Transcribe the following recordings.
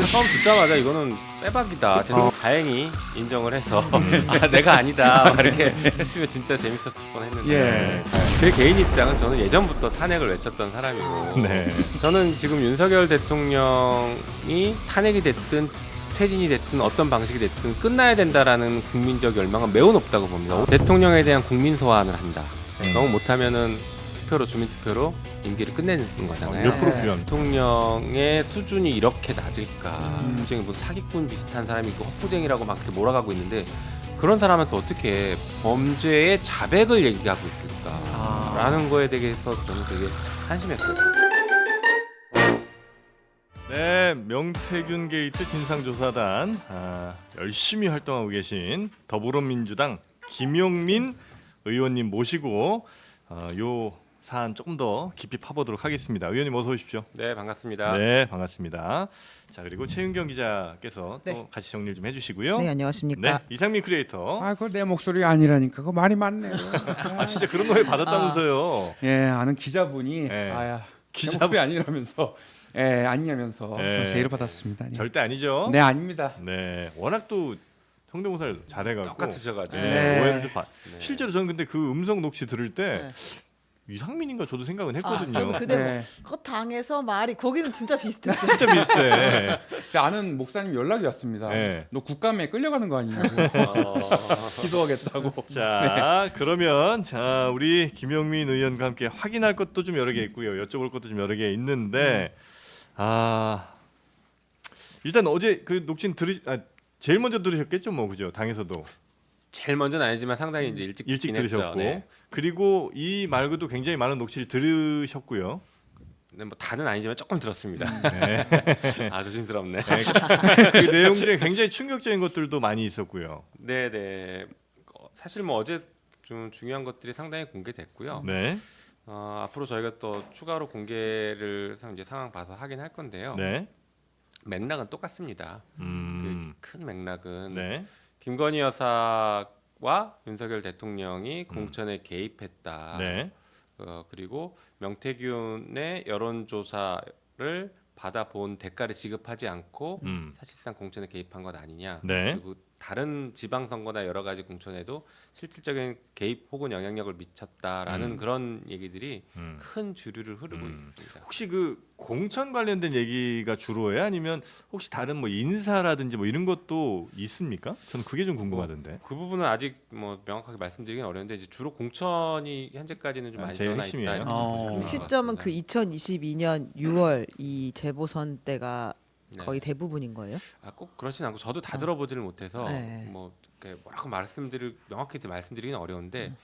근데 처음 듣자마자 이거는 빼박이다. 다행히 인정을 해서 아 내가 아니다 막 이렇게 했으면 진짜 재밌었을 뻔했는데 예. 제 개인 입장은 저는 예전부터 탄핵을 외쳤던 사람이고 네. 저는 지금 윤석열 대통령이 탄핵이 됐든 퇴진이 됐든 어떤 방식이 됐든 끝나야 된다라는 국민적 열망은 매우 높다고 봅니다. 대통령에 대한 국민 소환을 한다. 너무 못하면은 투표로 주민투표로 임기를 끝내는 거잖아요. 몇 프로 필요합니다. 대통령의 수준이 이렇게 낮을까? 굉장히 뭐 사기꾼 비슷한 사람이 있고 허풍쟁이라고 막 이렇게 몰아가고 있는데 그런 사람한테 어떻게 범죄의 자백을 얘기하고 있을까? 라는 거에 대해서 저는 되게 한심했어요. 네, 명태균 게이트 진상조사단 열심히 활동하고 계신 더불어민주당 김용민 의원님 모시고 요 사안 조금 더 깊이 파보도록 하겠습니다. 의원님 어서 오십시오. 네, 반갑습니다. 네, 반갑습니다. 자, 그리고 최윤경 기자께서 네. 또 같이 정리를 좀 해주시고요. 네, 안녕하십니까. 네, 이상민 크리에이터. 아, 그거 내 목소리 아니라니까. 그거 말이 많네요. 아, 진짜 그런 거에 받았다면서요. 예, 아는 기자분이 네. 아야, 기자분. 내 목소리 아니라면서 예, 아니냐면서 네. 제의를 받았습니다. 예. 절대 아니죠. 네, 아닙니다. 네, 워낙 또 성대모사를 잘해갖고 똑같으셔가지고. 네. 오해를 좀 실제로 저는 근데 그 음성 녹취 들을 때 네. 이상민인가 저도 생각은 했거든요. 저는 그대 네. 그거 당해서 말이 거기는 진짜 비슷했어요. 진짜 비슷해. 제 아는 목사님 연락이 왔습니다. 네. 너 국감에 끌려가는 거 아니냐고. 기도하겠다고. 자, 그러면 자 우리 김용민 의원과 함께 확인할 것도 좀 여러 개 있고요, 여쭤볼 것도 좀 여러 개 있는데 일단 어제 그 녹취는 제일 먼저 들으셨겠죠, 뭐 그죠? 당에서도 제일 먼저는 아니지만 상당히 이제 일찍 일찍 듣긴 들으셨고, 했죠. 네. 그리고 이 말고도 굉장히 많은 녹취를 들으셨고요. 네, 뭐 다는 아니지만 조금 들었습니다. 네. 아 조심스럽네. 그 내용 중에 굉장히 충격적인 것들도 많이 있었고요. 네네. 사실 뭐 어제 좀 중요한 것들이 상당히 공개됐고요. 네, 앞으로 저희가 또 추가로 공개를 이제 상황 봐서 하긴 할 건데요. 네, 맥락은 똑같습니다. 그 큰 맥락은 네, 김건희 여사와 윤석열 대통령이 공천에 개입했다. 네, 그리고 명태균의 여론조사를 받아본 대가를 지급하지 않고 사실상 공천에 개입한 것 아니냐. 네. 그리고 다른 지방선거나 여러 가지 공천에도 실질적인 개입 혹은 영향력을 미쳤다라는 그런 얘기들이 큰 주류를 흐르고 있습니다. 혹시 그 공천 관련된 얘기가 주로예요? 아니면 혹시 다른 뭐 인사라든지 뭐 이런 것도 있습니까? 저는 그게 좀 궁금하던데. 그 부분은 아직 뭐 명확하게 말씀드리긴 어려운데 이제 주로 공천이 현재까지는 좀 많이 제일 드러나 핵심이에요. 있다. 이렇게 좀 보시면 그 좋을 것 시점은 그 같습니다. 2022년 6월 이 재보선 때가 네. 거의 대부분인 거예요. 꼭 그렇진 않고 저도 다 들어보지를 못해서 네. 뭐 이렇게 뭐라고 명확히 말씀드리기는 어려운데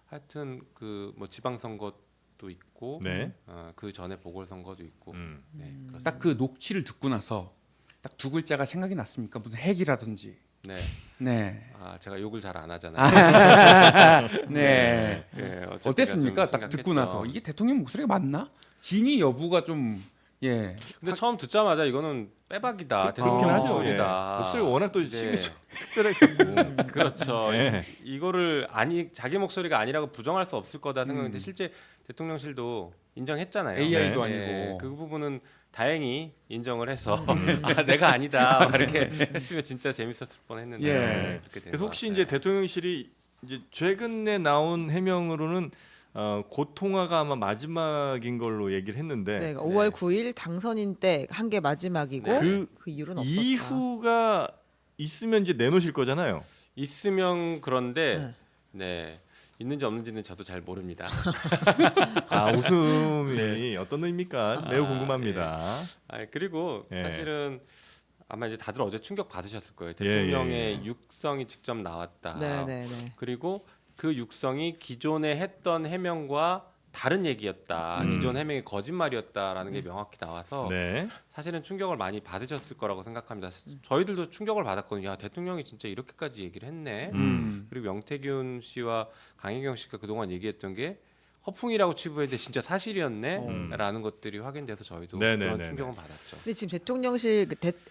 하여튼 그 뭐 지방선거도 있고 네. 그 전에 보궐선거도 있고 네, 그렇습니다. 딱 그 녹취를 듣고 나서 딱 두 글자가 생각이 났습니까? 무슨 핵이라든지. 네. 네. 제가 욕을 잘 안 하잖아요. 네. 네, 어땠습니까? 좀 딱 듣고 심각했죠. 나서 이게 대통령 목소리가 맞나? 진위 여부가 좀 예. 근데 처음 듣자마자 이거는 빼박이다. 그렇긴 대통령 하죠. 예. 목소리다. 목소리가 워낙 또 네. 특별하고. 그렇죠. 네. 이거를 자기 목소리가 아니라고 부정할 수 없을 거다 생각했는데 실제 대통령실도 인정했잖아요. AI도 네. 아니고. 그 부분은 다행히 인정을 해서 아 내가 아니다 막 이렇게 했으면 진짜 재밌었을 뻔했는데 예. 그렇게 된 그래서 것 혹시 같아요. 이제 대통령실이 이제 최근에 나온 해명으로는 고통화가 아마 마지막인 걸로 얘기를 했는데 네, 5월 9일 당선인 때 한 게 마지막이고 네. 그 이후로는 없었다. 이후가 있으면 이제 내놓으실 거잖아요. 있으면 그런데 네. 있는지 없는지는 저도 잘 모릅니다. 웃음이 어떤 의미입니까? 매우 궁금합니다. 그리고 예. 사실은 아마 이제 다들 어제 충격 받으셨을 거예요. 예, 대통령의 육성이 직접 나왔다. 네, 네, 네. 그리고 그 육성이 기존에 했던 해명과 다른 얘기였다. 기존 해명이 거짓말이었다라는 게 명확히 나와서 네. 사실은 충격을 많이 받으셨을 거라고 생각합니다. 저희들도 충격을 받았거든요. 야, 대통령이 진짜 이렇게까지 얘기를 했네. 그리고 명태균 씨와 강혜경 씨가 그동안 얘기했던 게 허풍이라고 치부했는데 진짜 사실이었네라는 것들이 확인돼서 저희도 네네네네. 그런 충격을 받았죠. 근데 지금 대통령실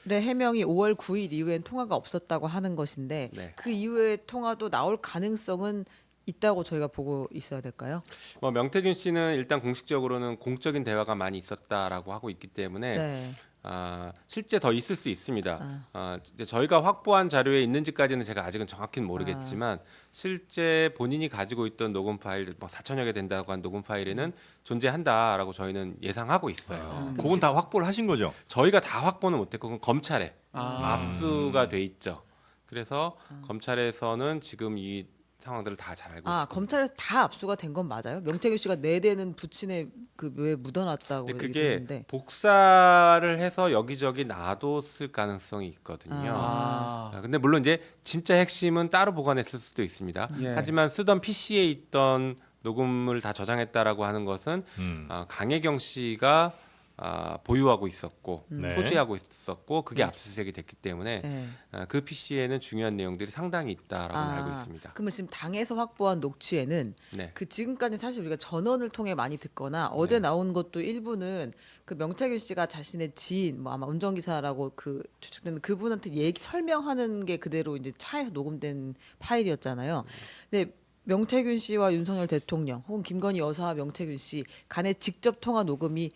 의 해명이 5월 9일 이후엔 통화가 없었다고 하는 것인데 네. 그 이후에 통화도 나올 가능성은 있다고 저희가 보고 있어야 될까요? 명태균 씨는 일단 공식적으로는 공적인 대화가 많이 있었다라고 하고 있기 때문에 네. 실제 더 있을 수 있습니다. 이제 저희가 확보한 자료에 있는지까지는 제가 아직은 정확히는 모르겠지만 실제 본인이 가지고 있던 녹음 파일, 뭐 4천여 개 된다고 한 녹음 파일에는 존재한다라고 저희는 예상하고 있어요. 그건 다 확보를 하신 거죠? 저희가 다 확보는 못했고 그건 검찰에 아. 압수가 돼 있죠. 그래서 검찰에서는 지금 이 상황들을 다 잘 알고 있습니다. 검찰에서 다 압수가 된 건 맞아요? 명태균 씨가 4대는 부친의 그 묘에 묻어놨다고 근데 얘기를 그게 했는데. 복사를 해서 여기저기 놔뒀을 가능성이 있거든요. 근데 물론 이제 진짜 핵심은 따로 보관했을 수도 있습니다. 예. 하지만 쓰던 PC에 있던 녹음을 다 저장했다라고 하는 것은 음. 강혜경 씨가 보유하고 있었고 네. 소지하고 있었고 그게 압수수색이 됐기 때문에 네. 그 PC에는 중요한 내용들이 상당히 있다라고 알고 있습니다. 그러면 지금 당에서 확보한 녹취에는 네. 그 지금까지 사실 우리가 전원을 통해 많이 듣거나 어제 나온 것도 일부는 그 명태균 씨가 자신의 지인 뭐 아마 운전기사라고 그 추측되는 그분한테 얘기 설명하는 게 그대로 이제 차에서 녹음된 파일이었잖아요. 근데 명태균 씨와 윤석열 대통령 혹은 김건희 여사와 명태균 씨 간의 직접 통화 녹음이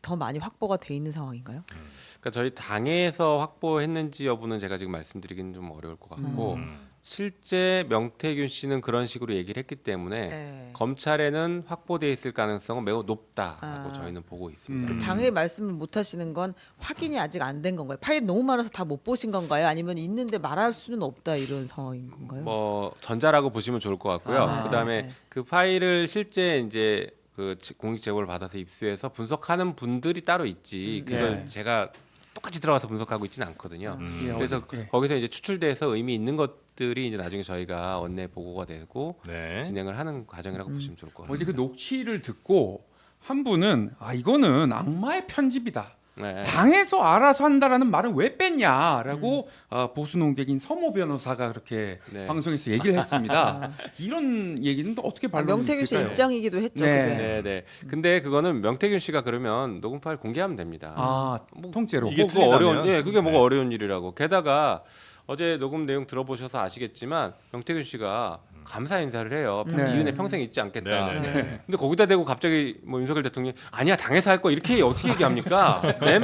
더 많이 확보가 돼 있는 상황인가요? 그러니까 저희 당에서 확보했는지 여부는 제가 지금 말씀드리기는 좀 어려울 것 같고 실제 명태균 씨는 그런 식으로 얘기를 했기 때문에 네. 검찰에는 확보돼 있을 가능성은 매우 높다라고 아. 저희는 보고 있습니다. 그 당의 말씀을 못 하시는 건 확인이 아직 안 된 건가요? 파일 너무 많아서 다 못 보신 건가요? 아니면 있는데 말할 수는 없다 이런 상황인 건가요? 뭐 전자라고 보시면 좋을 것 같고요. 아, 그다음에 네. 그 파일을 실제 이제 그 공익 제보를 받아서 입수해서 분석하는 분들이 따로 있지. 그걸 예. 제가 똑같이 들어가서 분석하고 있지는 않거든요. 예, 그래서 예. 거기서 이제 추출돼서 의미 있는 것들이 이제 나중에 저희가 원내 보고가 되고 네. 진행을 하는 과정이라고 보시면 좋을 것 같아요. 어제 그 녹취를 듣고 한 분은 이거는 악마의 편집이다. 네. 당에서 알아서 한다라는 말은 왜 뺐냐라고 보수 논객인 서모 변호사가 그렇게 네. 방송에서 얘기를 했습니다. 이런 얘기는 또 어떻게 반론이 명태균 씨 있을까요? 입장이기도 했죠. 네. 그게. 네, 네. 근데 그거는 명태균 씨가 그러면 녹음 파일 공개하면 됩니다. 통째로. 이게 그거 어려운, 틀리다면? 예, 그게 뭐가 네. 어려운 일이라고. 게다가 어제 녹음 내용 들어보셔서 아시겠지만 명태균 씨가 감사 인사를 해요. 네. 이은혜 평생 잊지 않겠다. 네, 네, 네. 근데 거기다 대고 갑자기 뭐 윤석열 대통령이 아니야 당에서 할 거 이렇게 어떻게 얘기합니까? 네?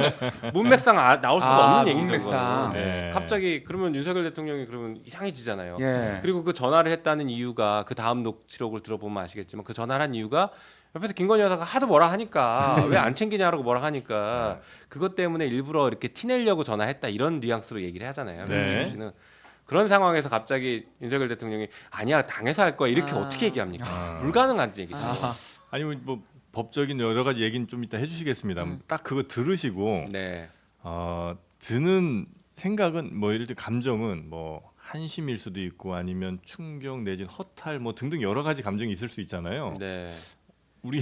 문맥상 나올 수가 없는 얘기죠. 문맥상. 그거는. 네. 갑자기 그러면 윤석열 대통령이 그러면 이상해지잖아요. 예. 그리고 그 전화를 했다는 이유가 그 다음 녹취록을 들어보면 아시겠지만 그 전화를 한 이유가 옆에서 김건희 여사가 하도 뭐라 하니까 왜 안 챙기냐라고 뭐라 하니까 그것 때문에 일부러 이렇게 티내려고 전화했다 이런 뉘앙스로 얘기를 하잖아요. 네. 명태균 씨는 그런 상황에서 갑자기 윤석열 대통령이 아니야 당에서 할 거야 이렇게 어떻게 얘기합니까? 불가능한 얘기죠. 아니면 뭐 법적인 여러 가지 얘기는 좀 이따 해주시겠습니다. 딱 그거 들으시고 네. 드는 생각은 뭐 예를 들어 감정은 뭐 한심일 수도 있고 아니면 충격 내지는 허탈 뭐 등등 여러 가지 감정이 있을 수 있잖아요. 네. 우리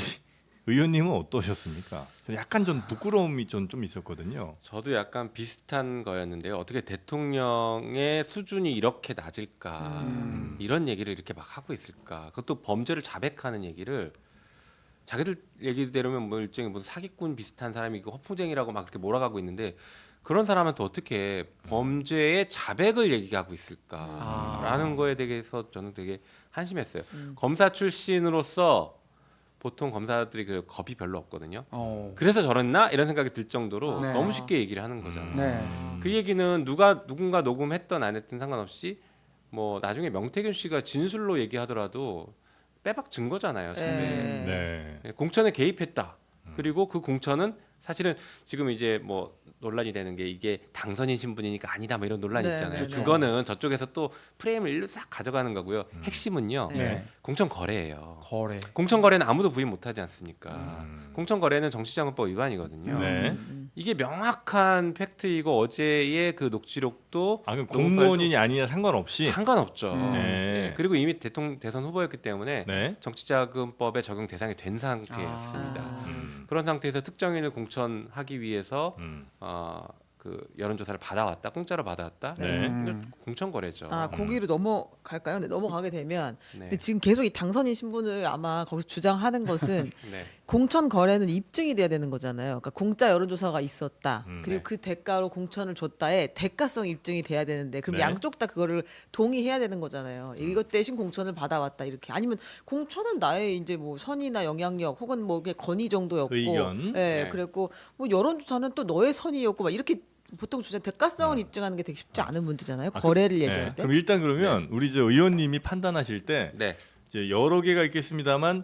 의원님은 어떠셨습니까? 약간 좀 부끄러움이 좀 있었거든요. 저도 약간 비슷한 거였는데요. 어떻게 대통령의 수준이 이렇게 낮을까? 이런 얘기를 이렇게 막 하고 있을까? 그것도 범죄를 자백하는 얘기를 자기들 얘기대로면 뭐 일종의 무슨 사기꾼 비슷한 사람이 그 허풍쟁이라고 막 그렇게 몰아가고 있는데 그런 사람한테 어떻게 범죄의 자백을 얘기하고 있을까라는 거에 대해서 저는 되게 한심했어요. 검사 출신으로서 보통 검사들이 그 겁이 별로 없거든요. 그래서 저랬나 이런 생각이 들 정도로 네. 너무 쉽게 얘기를 하는 거잖아요. 네. 그 얘기는 누군가 녹음했던 안 했던 상관없이 뭐 나중에 명태균 씨가 진술로 얘기하더라도 빼박 증거잖아요. 네. 네. 공천에 개입했다. 그리고 그 공천은 사실은 지금 이제 뭐 논란이 되는 게 이게 당선인 신분이니까 아니다 뭐 이런 논란이 네, 있잖아요. 네, 네. 그거는 저쪽에서 또 프레임을 일로 싹 가져가는 거고요. 핵심은요. 네. 공천 거래예요. 거래. 공천 거래는 아무도 부인 못하지 않습니까? 공천 거래는 정치자금법 위반이거든요. 네. 이게 명확한 팩트이고 어제의 그 녹취록도 그럼 공무원인이 아니냐 상관없이. 상관없죠. 네. 네. 그리고 이미 대선 후보였기 때문에 네. 정치자금법에 적용 대상이 된 상태였습니다. 그런 상태에서 특정인을 공천하기 위해서 그 여론조사를 받아왔다, 공짜로 받아왔다. 네. 이거 공천 거래죠. 거기로 넘어갈까요? 네, 넘어가게 되면 네. 근데 지금 계속 이 당선인 신분을 아마 거기서 주장하는 것은 네. 공천 거래는 입증이 돼야 되는 거잖아요. 그러니까 공짜 여론조사가 있었다. 그리고 네. 그 대가로 공천을 줬다에 대가성 입증이 돼야 되는데 그럼 네. 양쪽 다 그거를 동의해야 되는 거잖아요. 이것 대신 공천을 받아왔다 이렇게 아니면 공천은 나의 이제 뭐 선의나 영향력 혹은 뭐 그냥 건의 정도였고, 의견. 예, 네. 그랬고 뭐 여론조사는 또 너의 선의였고 막 이렇게 보통 주장 대가성을 입증하는 게 되게 쉽지 않은 문제잖아요. 거래를 얘기할 때. 그럼 일단 그러면 우리 저 의원님이 판단하실 때 네. 이제 여러 개가 있겠습니다만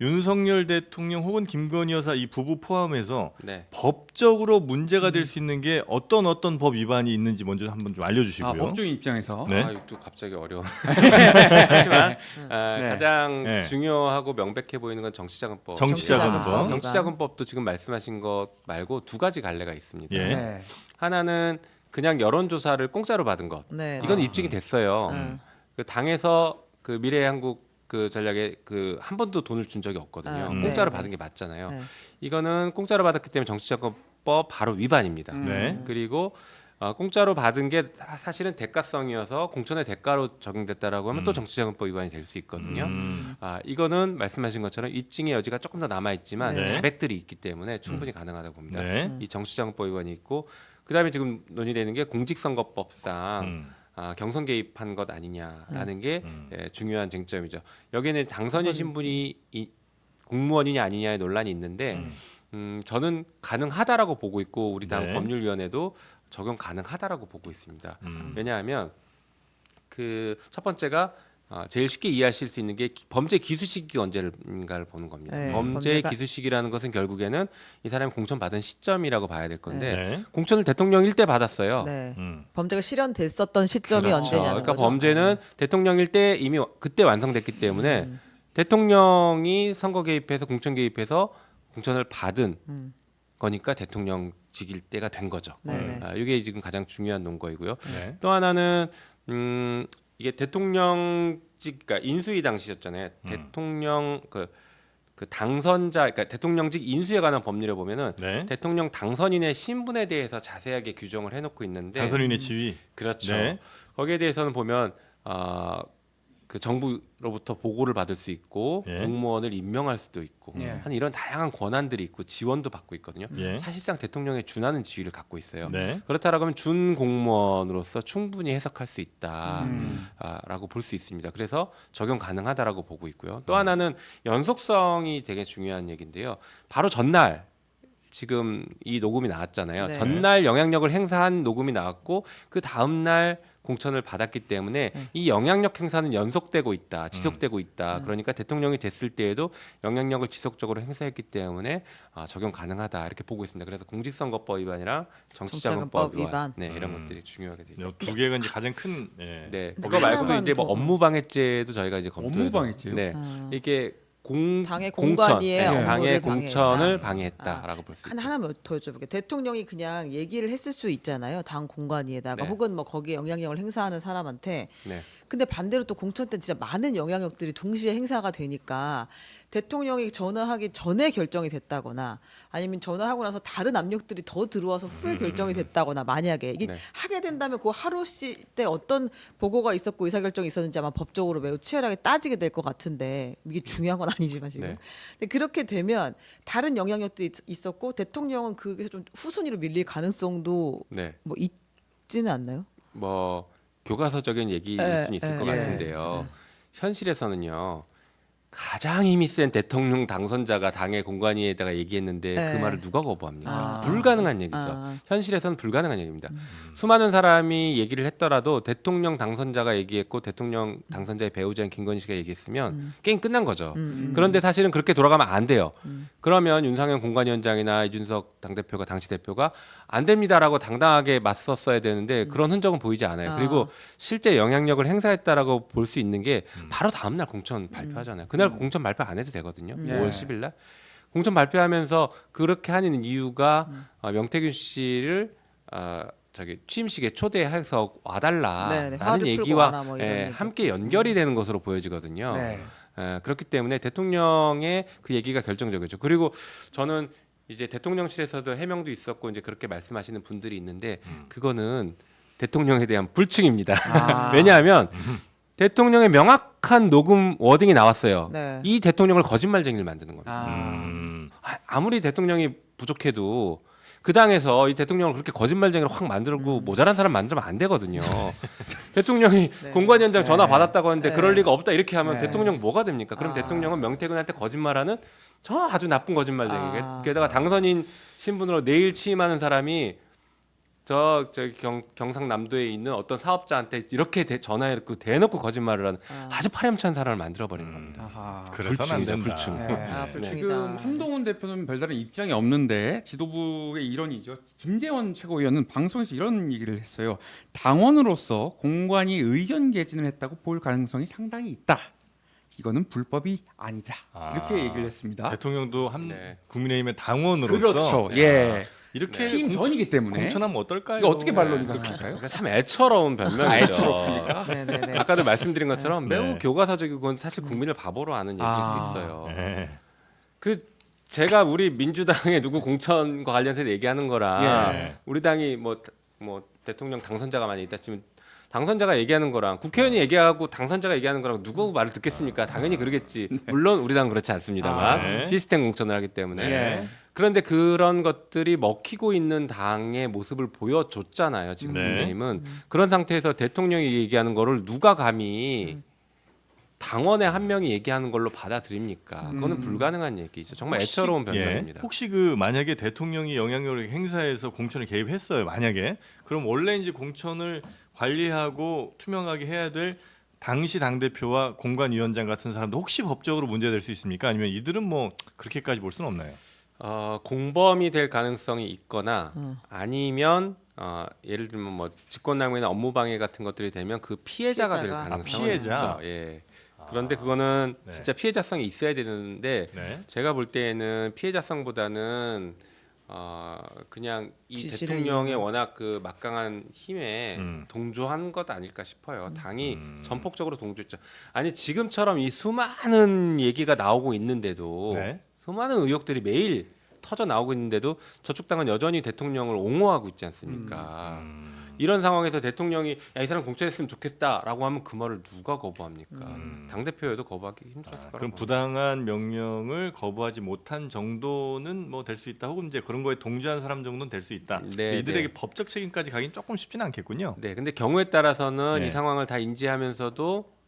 윤석열 대통령 혹은 김건희 여사 이 부부 포함해서 네. 법적으로 문제가 될 수 있는 게 어떤 법 위반이 있는지 먼저 한번 좀 알려주시고요. 법조인 입장에서 네. 아, 이거 또 갑자기 어려워. 하지만 네. 가장 네. 중요하고 명백해 보이는 건 정치자금법. 정치자금법. 정치자금법도 지금 말씀하신 것 말고 두 가지 갈래가 있습니다. 예. 네. 하나는 그냥 여론조사를 공짜로 받은 것. 네. 이건 입증이 됐어요. 그 당에서 그 미래한국 그 전략에 그 한 번도 돈을 준 적이 없거든요. 공짜로 네, 받은 게 맞잖아요. 네. 이거는 공짜로 받았기 때문에 정치자금법 바로 위반입니다. 네. 그리고 공짜로 받은 게 사실은 대가성이어서 공천의 대가로 적용됐다라고 하면 또 정치자금법 위반이 될 수 있거든요. 이거는 말씀하신 것처럼 입증의 여지가 조금 더 남아 있지만 네. 자백들이 있기 때문에 충분히 가능하다고 봅니다. 네. 이 정치자금법 위반이 있고 그다음에 지금 논의되는 게 공직선거법상 경선 개입한 것 아니냐라는 게 중요한 쟁점이죠. 여기는 당선인 신분이 공무원이냐 아니냐의 논란이 있는데 저는 가능하다라고 보고 있고 우리 당 네. 법률위원회도 적용 가능하다라고 보고 있습니다. 왜냐하면 그 첫 번째가 제일 쉽게 이해하실 수 있는 게 범죄 기수 시기가 언제인가를 보는 겁니다. 네, 범죄 범죄가- 기수 시기라는 것은 결국에는 이 사람이 공천 받은 시점이라고 봐야 될 건데 네. 공천을 대통령일 때 받았어요. 네. 음. 범죄가 실현됐었던 시점이 그렇죠. 언제냐는 그러니까 거죠. 범죄는 대통령일 때 이미 그때 완성됐기 때문에 대통령이 선거 개입해서 공천 개입해서 공천을 받은 거니까 대통령직일 때가 된 거죠. 네네. 이게 지금 가장 중요한 논거이고요. 네. 또 하나는 이게 대통령직, 그러니까 인수위 당시였잖아요. 대통령 그 당선자, 그러니까 대통령직 인수에 관한 법률에 보면은 네. 대통령 당선인의 신분에 대해서 자세하게 규정을 해놓고 있는데 당선인의 지위. 그렇죠. 네. 거기에 대해서는 보면 그 정부로부터 보고를 받을 수 있고 예. 공무원을 임명할 수도 있고 예. 한 이런 다양한 권한들이 있고 지원도 받고 있거든요. 예. 사실상 대통령에 준하는 지위를 갖고 있어요. 네. 그렇다라고 하면 준 공무원으로서 충분히 해석할 수 있다라고 볼 수 있습니다. 그래서 적용 가능하다라고 보고 있고요. 또 하나는 연속성이 되게 중요한 얘기인데요. 바로 전날 지금 이 녹음이 나왔잖아요. 네. 전날 영향력을 행사한 녹음이 나왔고 그 다음 날 공천을 받았기 때문에 이 영향력 행사는 연속되고 있다, 지속되고 있다. 그러니까 대통령이 됐을 때에도 영향력을 지속적으로 행사했기 때문에 적용 가능하다 이렇게 보고 있습니다. 그래서 공직선거법 위반이랑 정치자금법 정치자금법 위반. 네, 이런 것들이 중요하게 되죠. 두 개가 이제 가장 큰 예. 네, 근데 그거 말고도 하나만 이제 뭐 더- 업무방해죄도 저희가 이제 검토해서 업무방해죄요? 네, 이게 당의 공천, 공관위의 네, 당의 업무를 공천을 방해했다. 방해했다라고 볼 수 있죠. 하나만 더 여쭤볼게요. 대통령이 그냥 얘기를 했을 수 있잖아요. 당 공관위에다가 네. 혹은 뭐 거기에 영향력을 행사하는 사람한테. 네. 근데 반대로 또 공천 때 진짜 많은 영향력들이 동시에 행사가 되니까 대통령이 전화하기 전에 결정이 됐다거나 아니면 전화하고 나서 다른 압력들이 더 들어와서 후에 결정이 됐다거나 만약에 이게 네. 하게 된다면 그 하루 때 어떤 보고가 있었고 의사결정이 있었는지 아마 법적으로 매우 치열하게 따지게 될 것 같은데 이게 중요한 건 아니지만 지금 네. 근데 그렇게 되면 다른 영향력들이 있었고 대통령은 그게서 좀 후순위로 밀릴 가능성도 네. 뭐 있지는 않나요? 뭐 교과서적인 얘기일 수는 있을 것 예. 같은데요. 현실에서는요. 가장 힘이 센 대통령 당선자가 당의 공관위에다가 얘기했는데 그 네. 말을 누가 거부합니까? 아. 불가능한 얘기죠. 아. 현실에서는 불가능한 얘기입니다. 수많은 사람이 얘기를 했더라도 대통령 당선자가 얘기했고 대통령 당선자의 배우자인 김건희 씨가 얘기했으면 게임 끝난 거죠. 그런데 사실은 그렇게 돌아가면 안 돼요. 그러면 윤상현 공관위원장이나 이준석 당대표가 당시 대표가 안 됩니다라고 당당하게 맞섰어야 되는데 그런 흔적은 보이지 않아요. 아. 그리고 실제 영향력을 행사했다라고 볼 수 있는 게 바로 다음 날 공천 발표하잖아요. 그날 공천 발표 안 해도 되거든요. 예. 5월 10일 날. 공천 발표하면서 그렇게 하는 이유가 명태균 씨를 취임식에 초대해서 네, 네. 와달라라는 화를 풀고 얘기와 와라 뭐 이런 얘기. 함께 연결이 되는 것으로 보여지거든요. 네. 그렇기 때문에 대통령의 그 얘기가 결정적이죠. 그리고 저는 이제 대통령실에서도 해명도 있었고 이제 그렇게 말씀하시는 분들이 있는데 그거는 대통령에 대한 불충입니다. 아. 왜냐하면 대통령의 명확한 녹음 워딩이 나왔어요. 네. 이 대통령을 거짓말쟁이를 만드는 겁니다. 아. 아무리 대통령이 부족해도 그 당에서 이 대통령을 그렇게 거짓말쟁이로 확 만들고 모자란 사람 만들면 안 되거든요. 대통령이 네. 공관위원장 전화 네. 받았다고 하는데 네. 그럴 리가 없다 이렇게 하면 네. 대통령 뭐가 됩니까? 그럼 아. 대통령은 명태균한테 거짓말하는 저 아주 나쁜 거짓말쟁이. 아. 게다가 당선인 신분으로 내일 취임하는 사람이 저기 경상남도에 있는 어떤 사업자한테 이렇게 전화해놓고 대놓고 거짓말을 하는 아주 파렴치한 사람을 만들어버리는 겁니다. 아하. 그래서는 안 불충이죠, 된다. 불충. 네. 아, 불충이다. 지금 한동훈 대표는 별다른 입장이 없는데 지도부의 일원이죠. 김재원 최고위원은 방송에서 이런 얘기를 했어요. 당원으로서 공관위 의견 개진을 했다고 볼 가능성이 상당히 있다. 이거는 불법이 아니다. 이렇게 얘기를 했습니다. 대통령도 네. 국민의힘의 당원으로서 그렇죠. 예. 이렇게 취임 전이기 때문에 공천하면 어떨까요? 이거 어떻게 반론이 가능할까요? 그러니까 참 애처로운 변명이죠. 네네네. 아까도 말씀드린 것처럼 네. 매우 교과서적이고 그건 사실 국민을 바보로 하는 얘기일 아. 수 있어요. 네. 그 제가 우리 민주당의 누구 공천과 관련해서 얘기하는 거랑 예. 우리 당이 뭐 대통령 당선자가 많이 있다 치면 당선자가 얘기하는 거랑 국회의원이 얘기하고 당선자가 얘기하는 거랑 누구 말을 듣겠습니까? 당연히 그러겠지. 물론 우리 당은 그렇지 않습니다만 네. 시스템 공천을 하기 때문에. 예. 그런데 그런 것들이 먹히고 있는 당의 모습을 보여줬잖아요. 지금 네. 국민의힘은 그런 상태에서 대통령이 얘기하는 거를 누가 감히 당원의 한 명이 얘기하는 걸로 받아들입니까? 그거는 불가능한 얘기죠. 정말 애처로운 변명입니다. 혹시 그 만약에 대통령이 영향력을 행사해서 공천을 개입했어요. 만약에 그럼 원래 이제 공천을 관리하고 투명하게 해야 될 당시 당 대표와 공관위원장 같은 사람도 혹시 법적으로 문제될 수 있습니까? 아니면 이들은 뭐 그렇게까지 볼 수는 없나요? 공범이 될 가능성이 있거나 아니면 예를 들면 뭐 직권남용이나 업무방해 같은 것들이 되면 그 피해자가 될 피해자가. 가능성이 피해자? 있죠. 예. 그런데 그거는 네. 진짜 피해자성이 있어야 되는데 네. 제가 볼 때에는 피해자성보다는 그냥 이 지시를 대통령의 이용한. 워낙 그 막강한 힘에 동조한 것 아닐까 싶어요. 당이 전폭적으로 동조했죠. 아니 지금처럼 이 수많은 얘기가 나오고 있는데도 네. 수많은 의혹들이 매일 터져 나오고 있는데도 저쪽 당은 여전히 대통령을 옹호하고 있지 않습니까? 이런 상황에서 대통령이 야, 이 사람 공천했으면 좋겠다라고 하면 그 말을 누가 거부합니까? 당 대표여도 거부하기 힘들었을 거라고. 그럼 부당한 명령을 거부하지 못한 정도는 뭐 될 수 있다. 혹은 이제 그런 거에 동조한 사람 정도는 될 수 있다. 네, 이들에게 네. 법적 책임까지 가긴 조금 쉽지는 않겠군요. 네, 근데 경우에 따라서는 네. 이 상황을 다 인지하면서도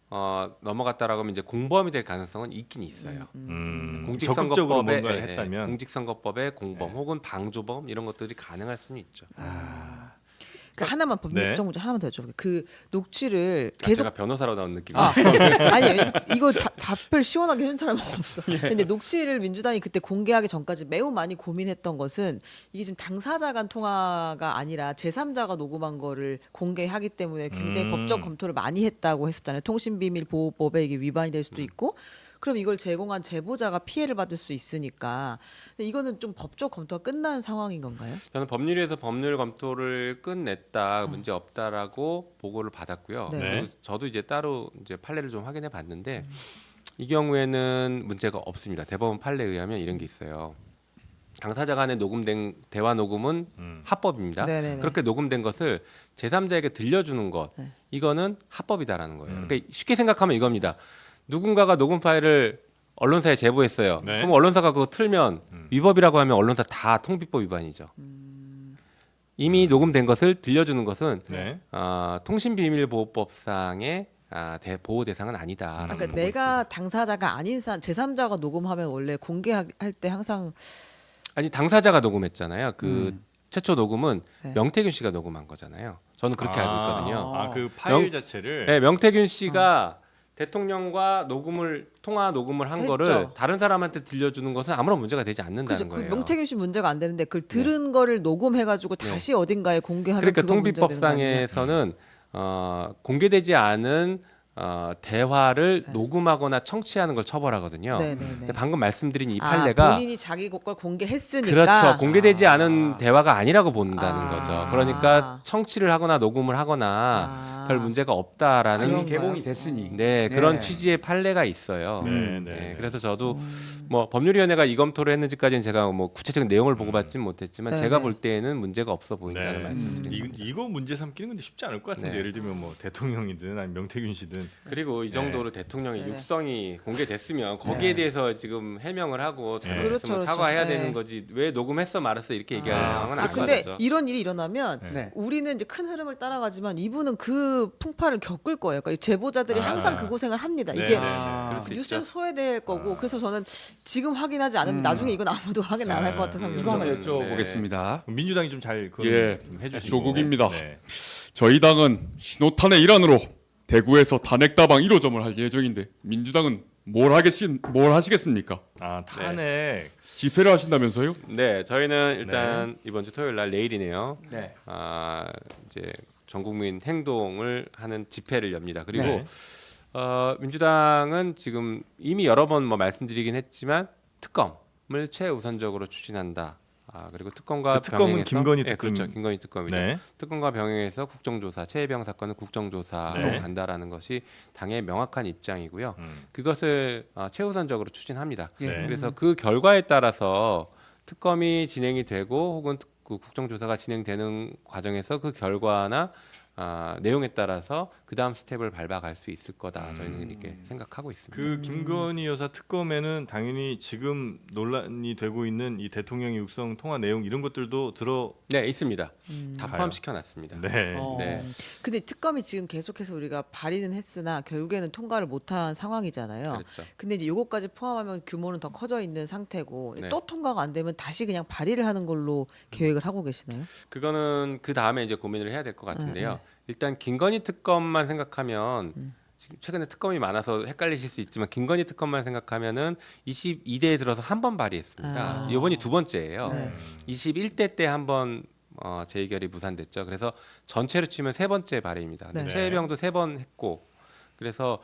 넘어갔다라고 하면 이제 공범이 될 가능성은 있긴 있어요. 적극적으로 공직선거법에 뭔가를 했다면 공직선거법의 공범 혹은 방조범 이런 것들이 가능할 수는 있죠. 그 하나만 법률 네. 정부 하나만 더 여쭤볼게요. 그 녹취를 계속 제가 변호사로 나온 느낌. 아니 이거 답을 시원하게 해준 사람은 없어. 예. 근데 녹취를 민주당이 그때 공개하기 전까지 매우 많이 고민했던 것은 이게 지금 당사자 간 통화가 아니라 제3자가 녹음한 거를 공개하기 때문에 굉장히 법적 검토를 많이 했다고 했었잖아요. 통신비밀보호법에 이게 위반이 될 수도 있고 그럼 이걸 제공한 제보자가 피해를 받을 수 있으니까 근데 이거는 좀 법적 검토가 끝난 상황인 건가요? 저는 법률위에서 법률 검토를 끝냈다 문제 없다라고 보고를 받았고요. 네. 그리고 저도 이제 따로 이제 판례를 좀 확인해 봤는데 이 경우에는 문제가 없습니다. 대법원 판례에 의하면 이런 게 있어요. 당사자 간의 녹음된 대화 녹음은 합법입니다. 네네네. 그렇게 녹음된 것을 제3자에게 들려주는 것 네. 이거는 합법이다라는 거예요. 그러니까 쉽게 생각하면 이겁니다. 누군가가 녹음 파일을 언론사에 제보했어요. 네. 그럼 언론사가 그거 틀면 위법이라고 하면 언론사 다 통비법 위반이죠. 이미 녹음된 것을 들려주는 것은 네. 통신비밀보호법상의 보호 대상은 아니다. 그러니까 내가 당사자가 아닌 사람 제3자가 녹음하면 원래 공개할 때 항상 아니 당사자가 녹음했잖아요. 그 최초 녹음은 네. 명태균 씨가 녹음한 거잖아요. 저는 그렇게 알고 있거든요. 그 파일 명- 자체를 네, 명태균 씨가 대통령과 통화 녹음을 한 했죠. 거를 다른 사람한테 들려주는 것은 아무런 문제가 되지 않는다는 그죠. 그 거예요. 명태균 씨 문제가 안 되는데 그걸 들은 거를 녹음해가지고 다시 어딘가에 공개하면 그러니까 그거 문제가 되는 거 아니에요? 통비법상에서는 공개되지 않은 대화를 네. 녹음하거나 청취하는 걸 처벌하거든요. 네네네. 근데 방금 말씀드린 이 판례가 본인이 자기 걸 공개했으니까. 그렇죠. 공개되지 아. 않은 대화가 아니라고 본다는 거죠. 그러니까 아. 청취를 하거나 녹음을 하거나 아. 별 문제가 없다라는 그런가요? 이미 개봉이 됐으니. 네, 네. 그런 취지의 판례가 있어요. 네. 그래서 저도 뭐 법률위원회가 이 검토를 했는지까지는 제가 뭐 구체적인 내용을 보고 받지는 못했지만 네네. 제가 볼 때에는 문제가 없어 보인다는 네. 말씀드립니다. 이거 문제 삼기는 근데 쉽지 않을 것 같은데 네. 예를 들면 뭐 대통령이든 아니면 명태균 씨든 그리고 이 정도로 대통령의 네네. 육성이 공개됐으면 거기에 네. 대해서 지금 해명을 하고 잘못했으면 그렇죠, 그렇죠. 사과해야 네. 되는 거지 왜 녹음했어 말았어 이렇게 얘기하는 건 근데 안 맞죠. 이런 일이 일어나면 네. 우리는 이제 큰 흐름을 따라가지만 이분은 그 풍파를 겪을 거예요. 그러니까 제보자들이 아. 항상 그 고생을 합니다. 네, 이게 네, 네. 아. 그럴 수 뉴스에서 있죠. 소외될 거고 그래서 저는 지금 확인하지 않으면 나중에 이건 아무도 확인 안 할 것 같아서 이거 하나 그렇죠. 여쭤보겠습니다. 민주당이 좀 잘 예, 좀 해주시고. 조국입니다. 네. 저희 당은 신호탄의 일환으로 대구에서 탄핵다방 1호점을 할 예정인데 민주당은 뭘 하시겠습니까? 아 탄핵. 집회를 하신다면서요? 네, 저희는 일단 이번 주 토요일 날 내일이네요. 네. 이제 전국민 행동을 하는 집회를 엽니다. 그리고 네. 민주당은 지금 이미 여러 번 뭐 말씀드리긴 했지만 특검을 최우선적으로 추진한다. 그리고 특검과 그 특검은 병행해서 김건희 네, 특검. 그렇죠. 김건희 특검이죠. 네. 특검과 병행해서 국정조사, 최혜병 사건은 국정조사로 네. 간다라는 것이 당의 명확한 입장이고요. 음. 그것을 최우선적으로 추진합니다. 네. 그래서 그 결과에 따라서 특검이 진행이 되고 혹은 그 국정조사가 진행되는 과정에서 그 결과나 내용에 따라서 그 다음 스텝을 밟아갈 수 있을 거다. 저희는 이렇게 생각하고 있습니다. 그 김건희 여사 특검에는 당연히 지금 논란이 되고 있는 이 대통령의 육성 통화 내용 이런 것들도 들어. 네, 있습니다. 다 가요. 포함시켜놨습니다. 네. 네. 근데 특검이 지금 계속해서 우리가 발의는 했으나 결국에는 통과를 못한 상황이잖아요. 그렇죠. 근데 이제 요거까지 포함하면 규모는 더 커져 있는 상태고 네. 또 통과가 안 되면 다시 그냥 발의를 하는 걸로 계획을 하고 계시나요? 그거는 그 다음에 이제 고민을 해야 될 것 같은데요. 네. 일단 김건희 특검만 생각하면 지금 최근에 특검이 많아서 헷갈리실 수 있지만 김건희 특검만 생각하면은 22대에 들어서 한 번 발의했습니다. 이번이 두 번째예요. 네. 21대 때 한 번 재의결이 무산됐죠. 그래서 전체로 치면 세 번째 발의입니다. 근데 네. 최혜병도 세 번 했고 그래서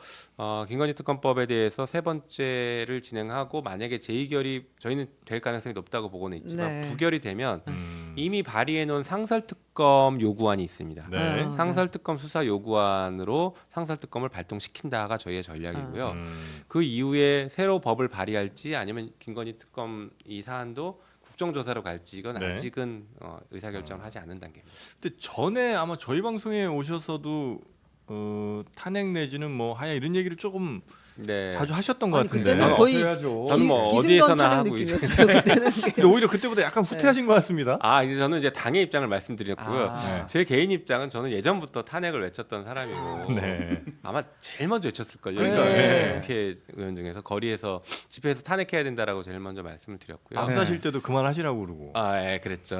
김건희 특검법에 대해서 세 번째를 진행하고 만약에 재의결이 저희는 될 가능성이 높다고 보고는 있지만 네. 부결이 되면 음. 이미 발의해 놓은 상설특검 요구안이 있습니다. 네. 아. 상설특검 수사 요구안으로 상설특검을 발동시킨다가 저희의 전략이고요. 그 이후에 새로 법을 발의할지 아니면 김건희 특검 이 사안도 국정조사로 갈지 이건 네. 아직은 의사결정을 하지 않은 단계입니다. 근데 전에 아마 저희 방송에 오셔서도 탄핵 내지는 뭐 하야 이런 얘기를 조금 네. 자주 하셨던 것 아니, 같은데. 그때는 거의 없어야죠. 저는 뭐 기승전 어디에서나 탄핵 하고 느낌이었어요. 그때는. 근데 오히려 그때보다 약간 후퇴하신 것 같습니다. 이제 저는 이제 당의 입장을 말씀드렸고요. 네. 제 개인 입장은 저는 예전부터 탄핵을 외쳤던 사람이고 네. 아마 제일 먼저 외쳤을걸요. 그러니까, 네. 네. 국회의원 중에서 거리에서 집회에서 탄핵해야 된다라고 제일 먼저 말씀을 드렸고요. 압수하실 때도 그만하시라고 그러고. 예, 그랬죠.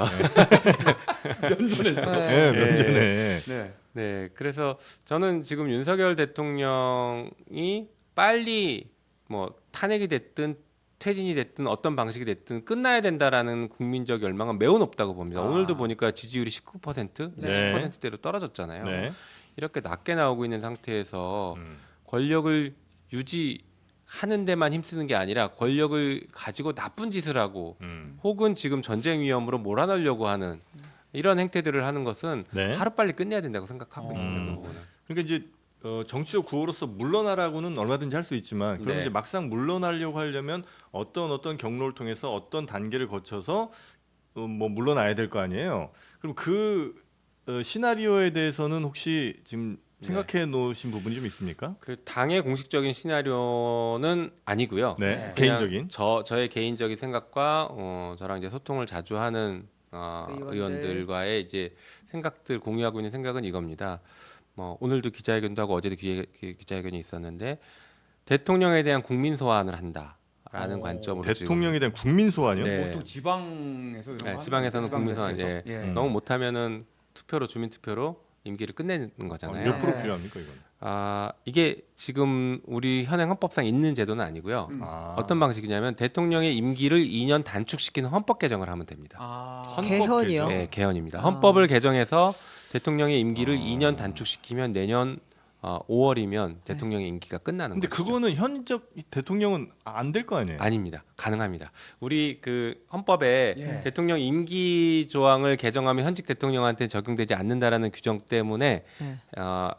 면전에서. 네, 면전에. 네. 네, 그래서 저는 지금 윤석열 대통령이 빨리 뭐 탄핵이 됐든 퇴진이 됐든 어떤 방식이 됐든 끝나야 된다라는 국민적 열망은 매우 높다고 봅니다. 오늘도 보니까 지지율이 19%, 네. 10%대로 떨어졌잖아요. 네. 이렇게 낮게 나오고 있는 상태에서 음. 권력을 유지하는 데만 힘쓰는 게 아니라 권력을 가지고 나쁜 짓을 하고 혹은 지금 전쟁 위험으로 몰아넣으려고 하는 이런 행태들을 하는 것은 네. 하루빨리 끝내야 된다고 생각하고 있습니다. 그 부분은. 그러니까 이제 정치적 구호로서 물러나라고는 얼마든지 할 수 있지만 그럼 네. 이제 막상 물러나려고 하려면 어떤 경로를 통해서 어떤 단계를 거쳐서 뭐 물러나야 될 거 아니에요. 그럼 그 시나리오에 대해서는 혹시 지금 생각해 놓으신 부분이 좀 있습니까? 그 당의 공식적인 시나리오는 아니고요. 네, 그냥 개인적인. 저의 개인적인 생각과 저랑 이제 소통을 자주 하는 의원들. 의원들과의 이제 생각들 공유하고 있는 생각은 이겁니다. 뭐 오늘도 기자회견도 하고 어제도 기자회견이 있었는데 대통령에 대한 국민 소환을 한다라는 관점으로 대통령에 대한 국민 소환이요? 네. 보통 지방에서 이런 거 하는 지방에서는 국민 소환 지방자치에서. 이제 예. 너무 못하면은 투표로 주민 투표로 임기를 끝내는 거잖아요. 몇 프로 네. 필요합니까 이건? 이게 지금 우리 현행 헌법상 있는 제도는 아니고요. 어떤 방식이냐면 대통령의 임기를 2년 단축시키는 헌법 개정을 하면 됩니다. 개헌이요? 네, 개헌입니다. 헌법을 개정해서 대통령의 임기를 2년 단축시키면 내년 5월이면 대통령의 임기가 끝나는 근데 것이죠. 그거는 현직 대통령은 안 될 거 아니에요? 아닙니다. 가능합니다. 우리 그 헌법에 예. 대통령 임기 조항을 개정하면 현직 대통령한테 적용되지 않는다라는 규정 때문에 네.